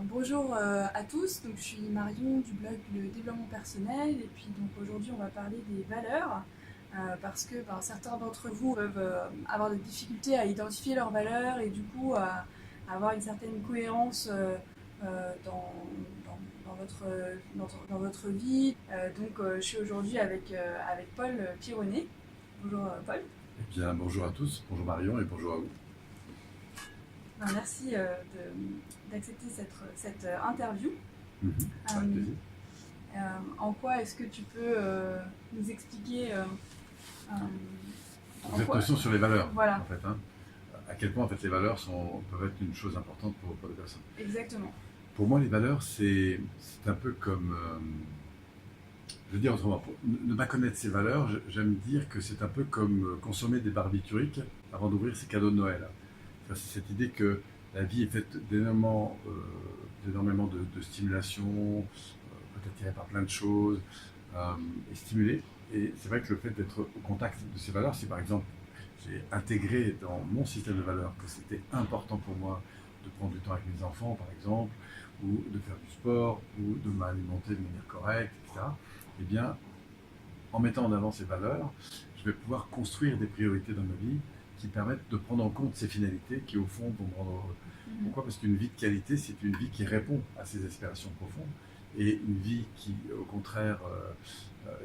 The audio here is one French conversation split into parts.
Bonjour à tous, donc je suis Marion du blog Le Développement Personnel et puis donc aujourd'hui on va parler des valeurs parce que certains d'entre vous peuvent avoir des difficultés à identifier leurs valeurs et du coup à avoir une certaine cohérence dans votre vie. Je suis aujourd'hui avec Paul Pironnet. Bonjour Paul. Eh bien, bonjour à tous, bonjour Marion et bonjour à vous. Merci d'accepter cette interview. Avec Euh, plaisir. En quoi est-ce que tu peux nous expliquer en Cette quoi... notion sur les valeurs, Voilà, en fait, hein, à quel point en fait, les valeurs peuvent être une chose importante pour les personnes. exactement. Pour moi, les valeurs, c'est un peu comme, je veux dire autrement, pour ne pas connaître ses valeurs, j'aime dire que c'est un peu comme consommer des barbituriques avant d'ouvrir ses cadeaux de Noël. C'est cette idée que la vie est faite d'énormément de stimulation, peut attiré par plein de choses, et stimulé. Et c'est vrai que le fait d'être au contact de ces valeurs, si par exemple j'ai intégré dans mon système de valeurs que c'était important pour moi de prendre du temps avec mes enfants, par exemple, ou de faire du sport, ou de m'alimenter de manière correcte, etc., eh bien, en mettant en avant ces valeurs, je vais pouvoir construire des priorités dans ma vie qui permettent de prendre en compte ces finalités qui, au fond, vont me rendre heureux. Pourquoi? Parce qu'une vie de qualité, c'est une vie qui répond à ses aspirations profondes. Et une vie qui, au contraire,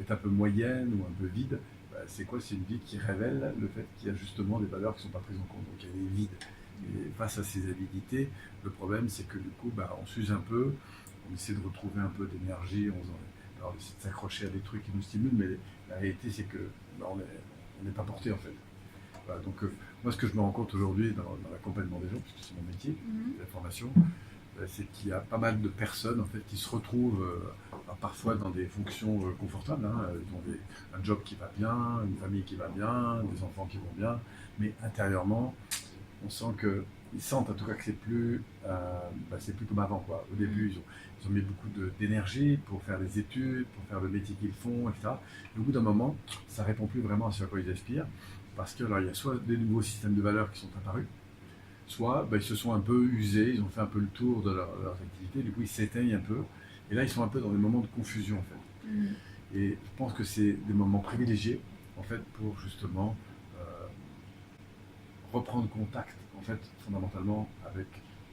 est un peu moyenne ou un peu vide, c'est quoi? C'est une vie qui révèle le fait qu'il y a justement des valeurs qui ne sont pas prises en compte. Donc elle est vide. Et face à ces avidités, le problème, c'est que du coup, on s'use un peu, on essaie de retrouver un peu d'énergie, on essaie de s'accrocher à des trucs qui nous stimulent, mais la réalité, c'est que on n'est pas porté en fait. Voilà, donc moi, ce que je me rends compte aujourd'hui dans l'accompagnement des gens, puisque c'est mon métier, la formation, c'est qu'il y a pas mal de personnes en fait qui se retrouvent parfois dans des fonctions confortables. Hein. Ils ont un job qui va bien, une famille qui va bien, des enfants qui vont bien, mais intérieurement, on sent que ils sentent en tout cas que c'est plus comme avant quoi. Au début, ils ont mis beaucoup d'énergie pour faire des études, pour faire le métier qu'ils font, etc. Et au bout d'un moment, ça répond plus vraiment à ce à quoi ils aspirent, parce que alors, il y a soit des nouveaux systèmes de valeurs qui sont apparus, soit ils se sont un peu usés, ils ont fait un peu le tour de leurs activités, du coup ils s'éteignent un peu, et là ils sont un peu dans des moments de confusion en fait. Et je pense que c'est des moments privilégiés en fait pour justement euh, reprendre contact en fait fondamentalement avec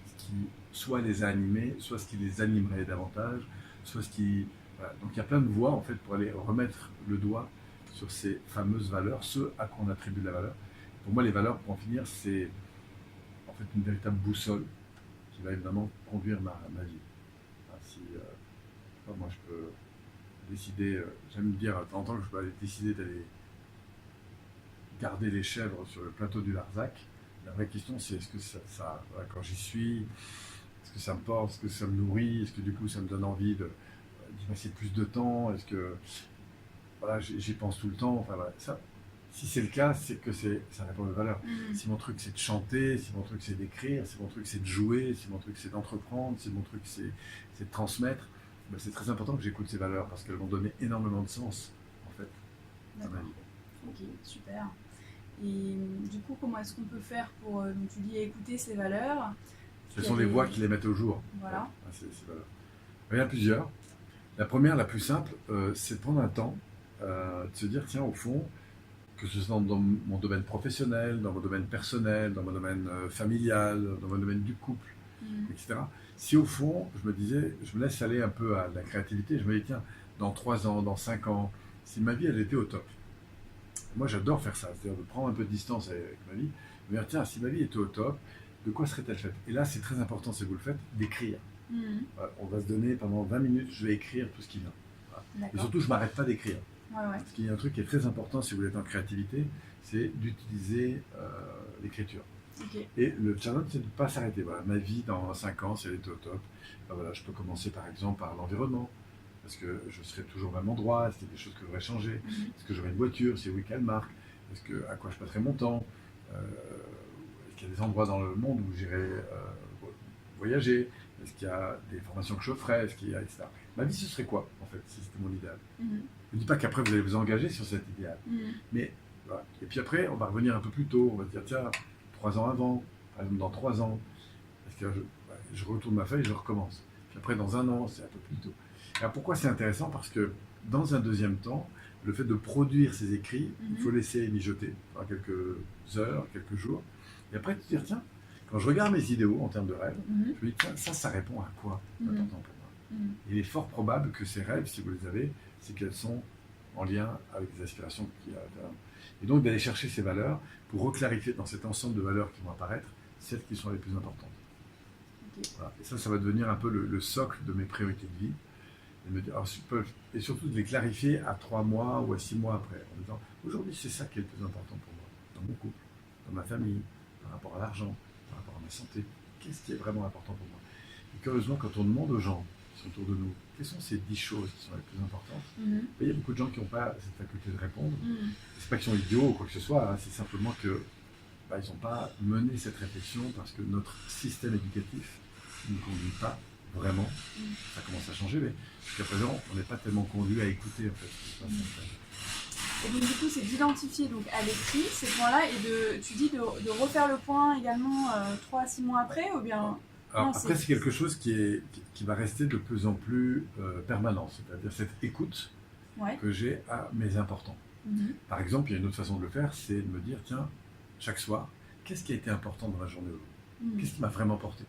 ce qui soit les a animés, soit ce qui les animerait davantage, soit ce qui... Voilà. Donc il y a plein de voies en fait pour aller remettre le doigt sur ces fameuses valeurs, ce à quoi on attribue de la valeur. Pour moi les valeurs, pour en finir, c'est en fait une véritable boussole qui va évidemment conduire ma vie. Enfin, si moi je peux décider, j'aime dire de temps en temps que je peux aller décider d'aller garder les chèvres sur le plateau du Larzac. La vraie question c'est est-ce que voilà, quand j'y suis, est-ce que ça me porte, est-ce que ça me nourrit, est-ce que du coup ça me donne envie d'y passer plus de temps, est-ce que voilà, j'y pense tout le temps, enfin voilà, ça, si c'est le cas, c'est que ça répond aux valeurs. Si mon truc c'est de chanter, si mon truc c'est d'écrire, si mon truc c'est de jouer, si mon truc c'est d'entreprendre, si mon truc c'est de transmettre, c'est très important que j'écoute ces valeurs parce qu'elles vont donner énormément de sens en fait à ma D'accord. vie. Ok, super. Et du coup, comment est-ce qu'on peut faire pour, donc tu dis, écouter ces valeurs? Quelles Est-ce qu'il sont y les a voies des... qui les mettent au jour? Voilà. Ces valeurs. Il y en a plusieurs. La première, la plus simple, c'est de prendre un temps, de se dire tiens, au fond, que ce soit dans mon domaine professionnel, dans mon domaine personnel, dans mon domaine familial, dans mon domaine du couple, etc. Si au fond, je me disais, je me laisse aller un peu à la créativité, je me dis, tiens, dans 3 ans, dans 5 ans, si ma vie, elle était au top. Moi, j'adore faire ça, c'est-à-dire de prendre un peu de distance avec ma vie, de me dire, tiens, si ma vie était au top, de quoi serait-elle faite? Et là, c'est très important, si vous le faites, d'écrire. Voilà, on va se donner pendant 20 minutes, je vais écrire tout ce qui vient. Voilà. Et D'accord. surtout, je ne m'arrête pas d'écrire. Ouais, ouais. Parce qu'il y a un truc qui est très important si vous êtes en créativité, c'est d'utiliser l'écriture. Ok. Et le challenge, c'est de ne pas s'arrêter. Voilà, ma vie dans 5 ans, si elle était au top, voilà, je peux commencer par exemple par l'environnement. Est-ce que je serai toujours au même endroit? Est-ce qu'il y a des choses que je devrais changer? Est-ce que j'aurai une voiture? Si oui, quelle marque? À quoi je passerai mon temps? Est-ce qu'il y a des endroits dans le monde où j'irai voyager? Est-ce qu'il y a des formations que je ferai? Est-ce qu'il y a, etc. Ma vie, ce serait quoi, en fait, si c'était mon idéal? Je ne dis pas qu'après, vous allez vous engager sur cet idéal. Mais, voilà. Et puis après, on va revenir un peu plus tôt. On va se dire, tiens, 3 ans avant, par exemple, dans 3 ans, est-ce que je retourne ma feuille, je recommence. Puis après, dans un an, c'est un peu plus tôt. Alors pourquoi c'est intéressant? Parce que dans un deuxième temps, le fait de produire ces écrits, il faut laisser mijoter pendant quelques heures, quelques jours. Et après, tu te dis, tiens, quand je regarde mes idéaux en termes de rêves, je me dis, tiens, ça répond à quoi d'important pour moi? Il est fort probable que ces rêves, si vous les avez, c'est qu'elles sont en lien avec des aspirations qu'il y a à l'intérieur. Et donc d'aller chercher ces valeurs pour reclarifier dans cet ensemble de valeurs qui vont apparaître, celles qui sont les plus importantes. Voilà. Et ça va devenir un peu le socle de mes priorités de vie. Et, me dire, alors, et surtout de les clarifier à 3 mois ou à 6 mois après, en disant, aujourd'hui c'est ça qui est le plus important pour moi, dans mon couple, dans ma famille, par rapport à l'argent, par rapport à ma santé. Qu'est-ce qui est vraiment important pour moi? Et curieusement, quand on demande aux gens qui sont autour de nous, quelles sont ces 10 choses qui sont les plus importantes, il y a beaucoup de gens qui n'ont pas cette faculté de répondre. C'est pas qu'ils sont idiots ou quoi que ce soit, hein, c'est simplement que ils n'ont pas mené cette réflexion parce que notre système éducatif ne conduit pas vraiment. Ça commence à changer, mais jusqu'à présent, on n'est pas tellement conduit à écouter en fait ce qui se passe. Et donc du coup, c'est d'identifier donc à l'écrit ces points-là et tu dis de refaire le point également 3 à 6 mois après, ou bien... Alors, après, c'est quelque chose qui va rester de plus en plus permanent, c'est-à-dire cette écoute que j'ai à mes importants. Par exemple, il y a une autre façon de le faire, c'est de me dire, tiens, chaque soir, qu'est-ce qui a été important dans la journée aujourd'hui? Qu'est-ce qui m'a vraiment porté?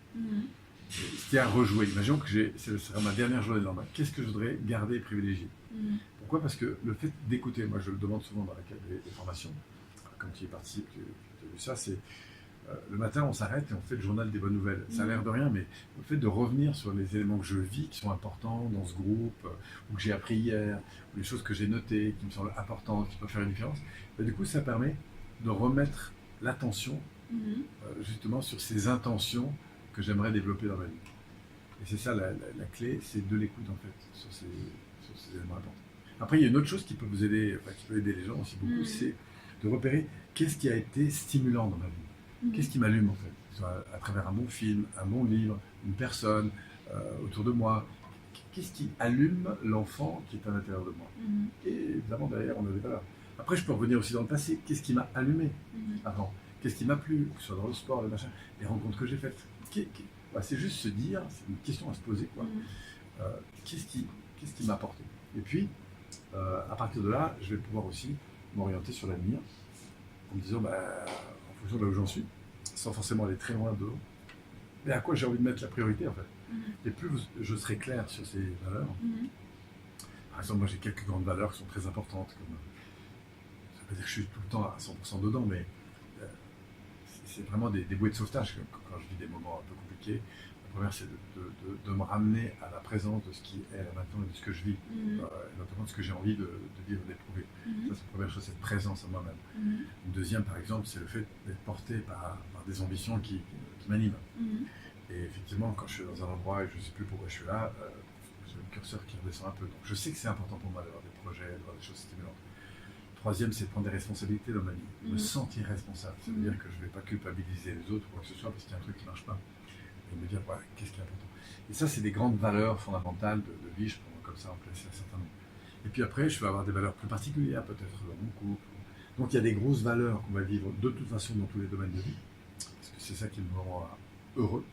Ce qui a rejoué. Imaginons que ce sera ma dernière journée de lendemain. Qu'est-ce que je voudrais garder et privilégier? Pourquoi? Parce que le fait d'écouter, moi je le demande souvent dans le cadre des formations, comme tu y participes, tu as vu ça, c'est le matin on s'arrête et on fait le journal des bonnes nouvelles. Ça a l'air de rien, mais le fait de revenir sur les éléments que je vis qui sont importants dans ce groupe, ou que j'ai appris hier, ou les choses que j'ai notées, qui me semblent importantes, qui peuvent faire une différence, du coup ça permet de remettre l'attention justement sur ces intentions que j'aimerais développer dans ma vie. Et c'est ça la clé, c'est de l'écoute en fait, sur ces éléments importants. Après, il y a une autre chose qui peut vous aider, qui peut aider les gens aussi beaucoup, c'est de repérer qu'est-ce qui a été stimulant dans ma vie. Qu'est-ce qui m'allume en fait, soit à travers un bon film, un bon livre, une personne autour de moi. Qu'est-ce qui allume l'enfant qui est à l'intérieur de moi? Et évidemment, derrière, on a des valeurs. Après, je peux revenir aussi dans le passé. Qu'est-ce qui m'a allumé avant? Qu'est-ce qui m'a plu, que ce soit dans le sport, le machin, les rencontres que j'ai faites. C'est juste se dire, c'est une question à se poser, quoi. Qu'est-ce qui m'a apporté? Et puis, à partir de là, je vais pouvoir aussi m'orienter sur l'avenir, en me disant, en fonction de là où j'en suis, sans forcément aller très loin devant, mais à quoi j'ai envie de mettre la priorité, en fait. Et plus je serai clair sur ces valeurs. Par exemple, moi j'ai quelques grandes valeurs qui sont très importantes, comme, ça veut pas dire que je suis tout le temps à 100% dedans, mais c'est vraiment des bouées de sauvetage quand je vis des moments un peu compliqués. La première, c'est de me ramener à la présence de ce qui est là maintenant et de ce que je vis, notamment de ce que j'ai envie de vivre, d'éprouver. Ça, c'est la première chose, cette présence à moi-même. Une deuxième, par exemple, c'est le fait d'être porté par des ambitions qui m'animent. Et effectivement, quand je suis dans un endroit et je ne sais plus pourquoi je suis là, j'ai le curseur qui redescend un peu. Donc je sais que c'est important pour moi d'avoir des projets, d'avoir des choses stimulantes. Troisième, c'est de prendre des responsabilités dans ma vie, me sentir responsable. Ça veut dire que je ne vais pas culpabiliser les autres ou quoi que ce soit parce qu'il y a un truc qui ne marche pas. Et me dire, qu'est-ce qui est important. Et ça, c'est des grandes valeurs fondamentales de vie, je peux comme ça en placer un certain nombre. Et puis après, je vais avoir des valeurs plus particulières, peut-être dans mon couple. Donc il y a des grosses valeurs qu'on va vivre de toute façon dans tous les domaines de vie, parce que c'est ça qui nous rend heureux.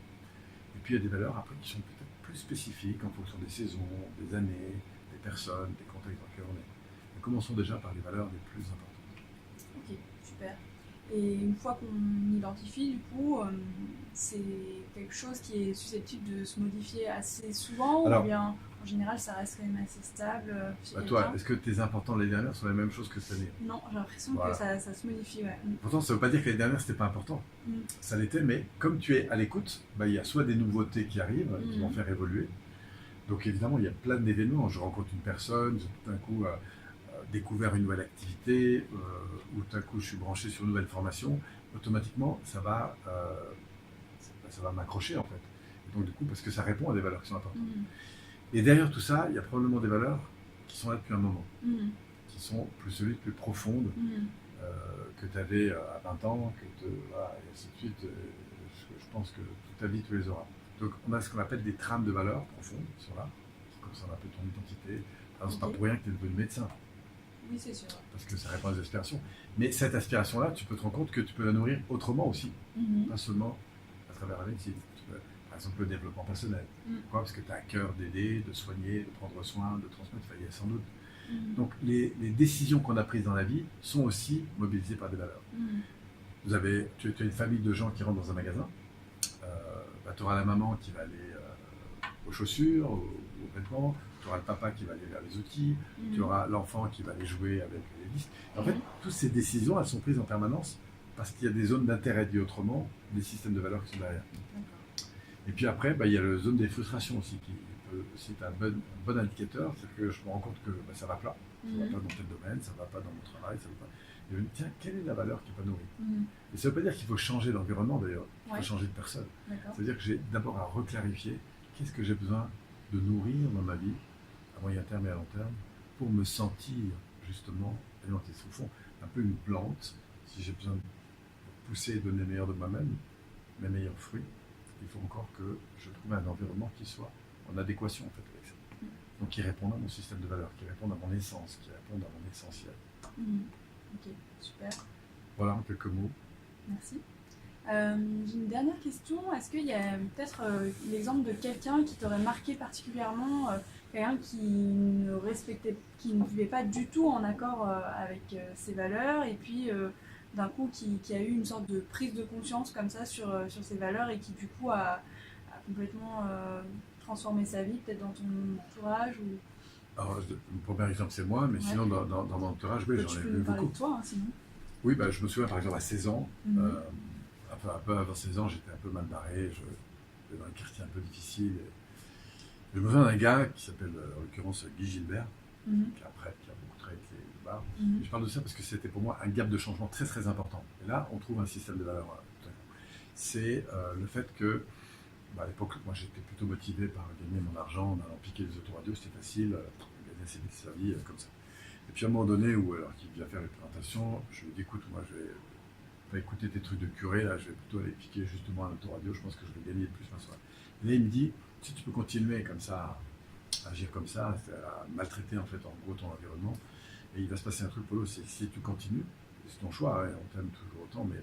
Et puis il y a des valeurs après qui sont peut-être plus spécifiques en fonction des saisons, des années, des personnes, des contextes dans lesquels on est. Mais commençons déjà par les valeurs les plus importantes. Ok, super. Et une fois qu'on identifie, du coup, c'est quelque chose qui est susceptible de se modifier assez souvent, ou bien en général ça reste quand même assez stable toi, est-ce que tes importants l'année dernière sont les mêmes choses que cette année? Non, j'ai l'impression que ça se modifie, ouais. Pourtant, ça ne veut pas dire que l'année dernière c'était pas important. Ça l'était, mais comme tu es à l'écoute, il y a soit des nouveautés qui arrivent, qui vont faire évoluer. Donc évidemment, il y a plein d'événements. Je rencontre une personne, j'ai tout d'un coup découvert une nouvelle activité, ou tout d'un coup je suis branché sur une nouvelle formation, automatiquement ça va m'accrocher en fait. Et donc du coup, parce que ça répond à des valeurs qui sont importantes. Et derrière tout ça, il y a probablement des valeurs qui sont là depuis un moment, qui sont plus profondes que tu avais à 20 ans, et ainsi de suite. Je pense que toute ta vie tu les auras. Donc on a ce qu'on appelle des trames de valeurs profondes qui sont là, qui concernent un peu ton identité. Alors c'est pas pour rien que tu es devenu médecin. Oui, c'est sûr. Parce que ça répond à des aspirations. Mais cette aspiration-là, tu peux te rendre compte que tu peux la nourrir autrement aussi. Pas seulement à travers la médecine. Par par exemple le développement personnel. Pourquoi? Parce que tu as à cœur d'aider, de soigner, de prendre soin, de transmettre, enfin, il y a sans doute. Donc les décisions qu'on a prises dans la vie sont aussi mobilisées par des valeurs. Tu as une famille de gens qui rentrent dans un magasin, tu auras la maman qui va aller aux chaussures, aux vêtements, tu auras le papa qui va aller vers les outils, tu auras l'enfant qui va aller jouer avec les disques. En fait, toutes ces décisions, elles sont prises en permanence parce qu'il y a des zones d'intérêt, dit autrement, des systèmes de valeurs qui sont derrière. Et puis après, il y a la zone des frustrations aussi, qui peut aussi être un bon indicateur, c'est que je me rends compte que ça ne va pas. Ça ne va pas dans tel domaine, ça ne va pas dans mon travail, ça va pas. Et je me dis, tiens, quelle est la valeur qui n'est pas nourrie? Et ça ne veut pas dire qu'il faut changer l'environnement d'ailleurs, il faut changer de personne. Ça veut dire que j'ai d'abord à reclarifier qu'est-ce que j'ai besoin de nourrir dans ma vie, à moyen terme et à long terme, pour me sentir justement alimenté. C'est au fond un peu une plante, si j'ai besoin de pousser et donner le meilleur de moi-même, mes meilleurs fruits, il faut encore que je trouve un environnement qui soit en adéquation en fait avec ça. Donc qui réponde à mon système de valeurs, qui réponde à mon essence, qui réponde à mon essentiel. Ok, super. Voilà en quelques mots. Merci. J'ai une dernière question. Est-ce qu'il y a peut-être l'exemple de quelqu'un qui t'aurait marqué particulièrement, quelqu'un qui ne respectait, qui ne vivait pas du tout en accord avec ses valeurs, et puis d'un coup qui a eu une sorte de prise de conscience comme ça sur ses valeurs et qui du coup a complètement transformé sa vie, peut-être dans ton entourage ou... Alors, le premier exemple c'est moi, mais sinon dans mon entourage, oui, j'en ai vu beaucoup. De toi, hein, sinon. Oui, je me souviens par exemple à 16 ans, un peu avant 16 ans, j'étais un peu mal barré, je vivais dans un quartier un peu difficile. Je me souviens d'un gars qui s'appelle en l'occurrence Guy Gilbert, qui est un prêtre, qui a beaucoup travaillé avec les bars. Je parle de ça parce que c'était pour moi un gap de changement très très important. Et là, on trouve un système de valeurs. C'est le fait que, à l'époque, moi j'étais plutôt motivé par gagner mon argent en allant piquer les autoradios, c'était facile, gagner assez vite sa vie comme ça. Et puis à un moment donné, alors qu'il vient faire une présentation, je lui dis écoute, moi je vais pas écouter tes trucs de curé, là je vais plutôt aller piquer justement un autoradio, je pense que je vais gagner plus ma soirée. Et là il me dit, si tu peux continuer comme ça, à agir comme ça, à maltraiter en fait en gros ton environnement, et il va se passer un truc, Polo, c'est si tu continues, c'est ton choix, hein, on t'aime toujours autant, mais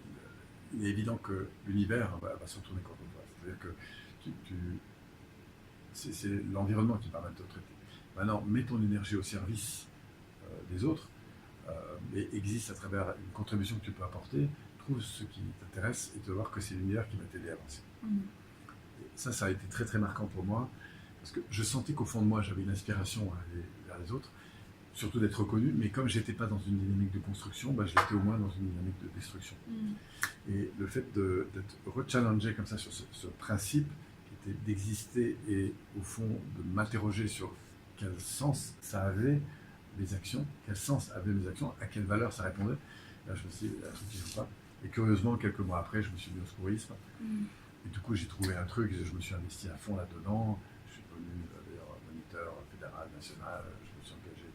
il est évident que l'univers va se retourner contre toi. C'est-à-dire que c'est l'environnement qui permet de te traiter. Maintenant, mets ton énergie au service des autres et existe à travers une contribution que tu peux apporter, trouve ce qui t'intéresse et tu vas voir que c'est l'univers qui va t'aider à avancer. Ça a été très très marquant pour moi parce que je sentais qu'au fond de moi j'avais une inspiration à aller vers les autres, surtout d'être reconnu, mais comme je n'étais pas dans une dynamique de construction, je l'étais au moins dans une dynamique de destruction. Et le fait d'être rechallengé comme ça sur ce principe qui était d'exister et au fond de m'interroger sur quel sens ça avait mes actions, quel sens avaient mes actions, à quelle valeur ça répondait, là je me suis dit, il y a un truc qui ne joue pas. Et curieusement, quelques mois après, je me suis mis au secourisme. Et du coup, j'ai trouvé un truc, je me suis investi à fond là-dedans. Je suis devenu d'ailleurs moniteur fédéral, national, je me suis engagé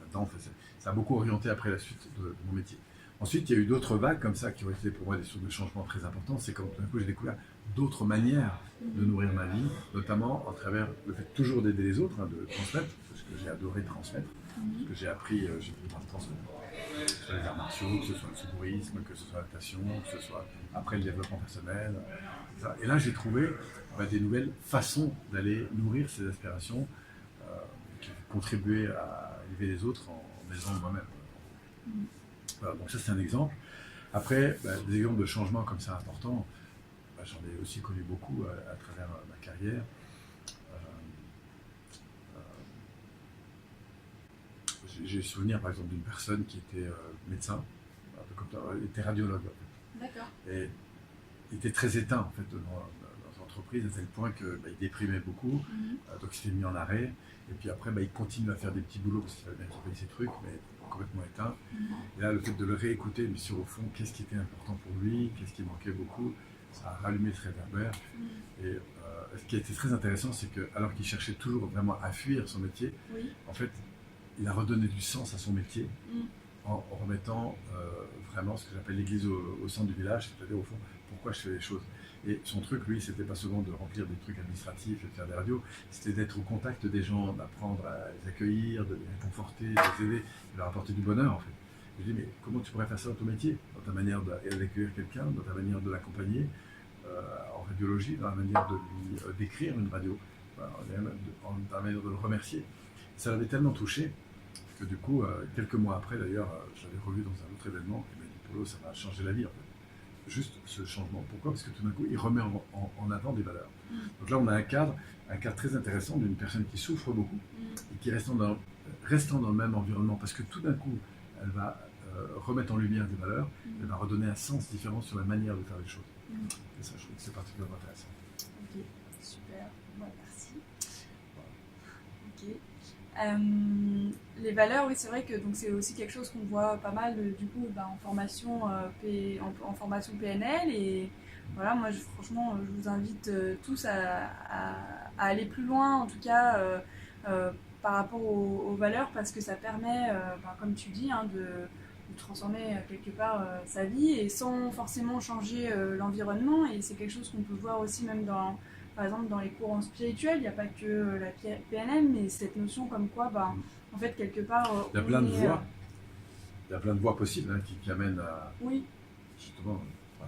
là-dedans. Enfin, ça a beaucoup orienté après la suite de mon métier. Ensuite, il y a eu d'autres vagues comme ça qui ont été pour moi des sources de changement très importantes. C'est comme tout d'un coup, j'ai découvert d'autres manières de nourrir ma vie, notamment à travers le fait toujours d'aider les autres, de transmettre, parce que j'ai adoré transmettre, parce que j'ai appris par le transmettre. Que ce soit les arts martiaux, que ce soit le secourisme, que ce soit la natation, que ce soit après le développement personnel. Ça. Et là, j'ai trouvé des nouvelles façons d'aller nourrir ces aspirations, qui contribuer à élever les autres en m'élevant moi-même. Voilà, donc ça, c'est un exemple. Après, des exemples de changements comme ça importants, j'en ai aussi connu beaucoup à travers ma carrière. J'ai souvenir par exemple d'une personne qui était médecin, un peu comme toi, il était radiologue. En fait. D'accord. Et il était très éteint en fait dans l'entreprise, à tel point qu'il déprimait beaucoup, donc il s'était mis en arrêt. Et puis après, il continue à faire des petits boulots parce qu'il fallait bien qu'il paye ses trucs, mais complètement éteint. Et là, le fait de le réécouter, mais sur au fond, qu'est-ce qui était important pour lui, qu'est-ce qui manquait beaucoup, ça a rallumé le réverbère. Et ce qui a été très intéressant, c'est que alors qu'il cherchait toujours vraiment à fuir son métier, en fait, il a redonné du sens à son métier en remettant vraiment ce que j'appelle l'église au centre du village, c'est-à-dire au fond, pourquoi je fais les choses. Et son truc, lui, c'était pas seulement de remplir des trucs administratifs et de faire des radios, c'était d'être au contact des gens, d'apprendre à les accueillir, de les réconforter, de les aider, de leur apporter du bonheur en fait. Je dis, mais comment tu pourrais faire ça dans ton métier, dans ta manière d'accueillir quelqu'un, dans ta manière de l'accompagner, en radiologie, dans la manière de lui décrire une radio, dans la manière de le remercier. Ça l'avait tellement touché que du coup, quelques mois après d'ailleurs, je l'avais revu dans un autre événement, et il m'a dit Polo, ça m'a changé la vie en fait. Juste ce changement. Pourquoi? Parce que tout d'un coup, il remet en avant des valeurs. Donc là, on a un cadre très intéressant d'une personne qui souffre beaucoup et qui restant dans le même environnement, parce que tout d'un coup, elle va remettre en lumière des valeurs, elle va redonner un sens différent sur la manière de faire les choses. Et ça, je trouve que c'est particulièrement intéressant. Ok, super. Bon, merci. Ok. Les valeurs, oui, c'est vrai que donc c'est aussi quelque chose qu'on voit pas mal du coup en formation en formation PNL et voilà, moi franchement je vous invite tous à aller plus loin en tout cas par rapport aux valeurs parce que ça permet, comme tu dis, hein, de transformer quelque part sa vie et sans forcément changer l'environnement et c'est quelque chose qu'on peut voir aussi même par exemple, dans les courants spirituels, il n'y a pas que la PNL, mais cette notion comme quoi, en fait, quelque part. Il y a plein de voies. Il y a plein de voies possibles qui amènent à. Oui. Justement,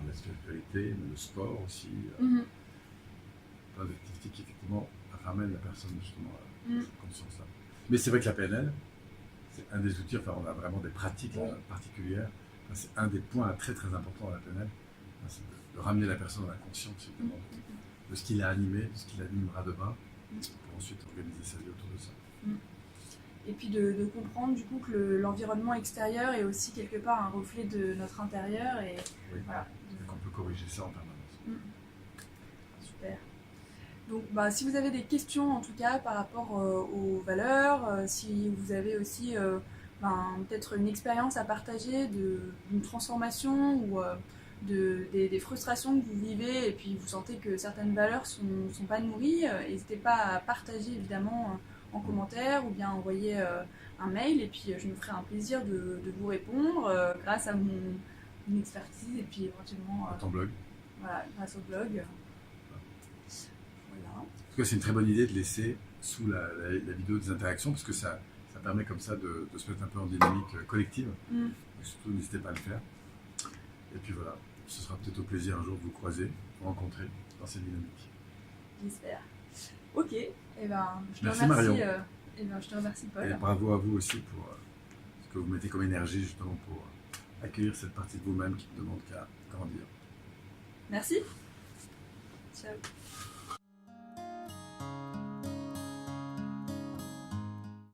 la spiritualité, mais le sport aussi. Plein d'activités qui, effectivement, ramènent la personne, justement, à cette conscience-là. Mais c'est vrai que la PNL, c'est un des outils, on a vraiment des pratiques particulières. C'est un des points très, très importants à la PNL. C'est de ramener la personne à la conscience, évidemment. De ce qui l'a animé, de ce qui l'animera demain, pour ensuite organiser sa vie autour de ça. Et puis de comprendre du coup que l'environnement extérieur est aussi quelque part un reflet de notre intérieur et voilà. Et qu'on peut corriger ça en permanence. Super. Donc si vous avez des questions en tout cas par rapport aux valeurs, si vous avez aussi peut-être une expérience à partager d'une transformation ou des frustrations que vous vivez et puis vous sentez que certaines valeurs ne sont pas nourries, n'hésitez pas à partager évidemment en commentaire ou bien envoyer un mail et puis je me ferai un plaisir de vous répondre grâce à mon expertise et puis éventuellement à ton blog. Voilà, grâce au blog. Voilà. En tout cas, c'est une très bonne idée de laisser sous la vidéo des interactions parce que ça permet comme ça de se mettre un peu en dynamique collective. Donc, surtout, n'hésitez pas à le faire. Et puis voilà, ce sera peut-être au plaisir un jour de vous croiser, de vous rencontrer dans cette dynamique. J'espère. Ok, je te Merci remercie. Marion. Je te remercie Paul. Et bravo à vous aussi pour ce que vous mettez comme énergie justement pour accueillir cette partie de vous-même qui ne demande qu'à grandir. Merci. Ciao.